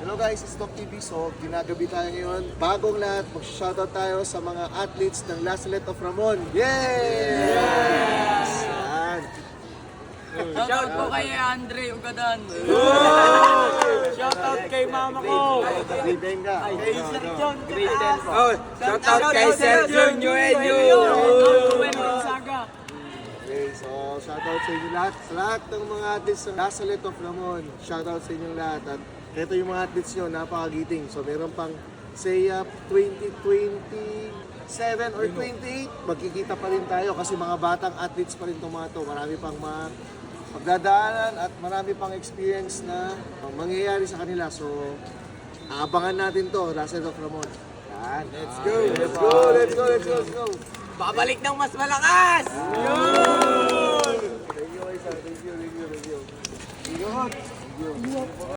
Hello guys, it's Top TV. So, ginagabi tayo ngayon. Bagong lahat, mag-shoutout tayo sa mga athletes ng Lasalle of Ramon. Yay! Yes! Yan. Shoutout po kay Andre Ugadan. Shoutout kay mama ko. Kay Benga. Grade 10 po. Shoutout kay Sergio Nueño. Okay, so shoutout sa inyo lahat. Sa lahat ng mga athletes ng Lasalle of Ramon. Shoutout sa inyong lahat. At ito yung mga athletes nyo, napakagiting. So meron pang SEA 2027 or 28. Magkikita pa rin tayo kasi mga batang athletes pa rin itong mga to. Marami pang mga pagdadaanan at marami pang experience na mangyayari sa kanila. So aabangan natin to, Lasalle of Ramon. Yan. Let's go! Let's go! Let's go! Let's go! Let's go! Babalik ng mas malakas! Thank you, Isa. Thank you. Thank you. Thank you.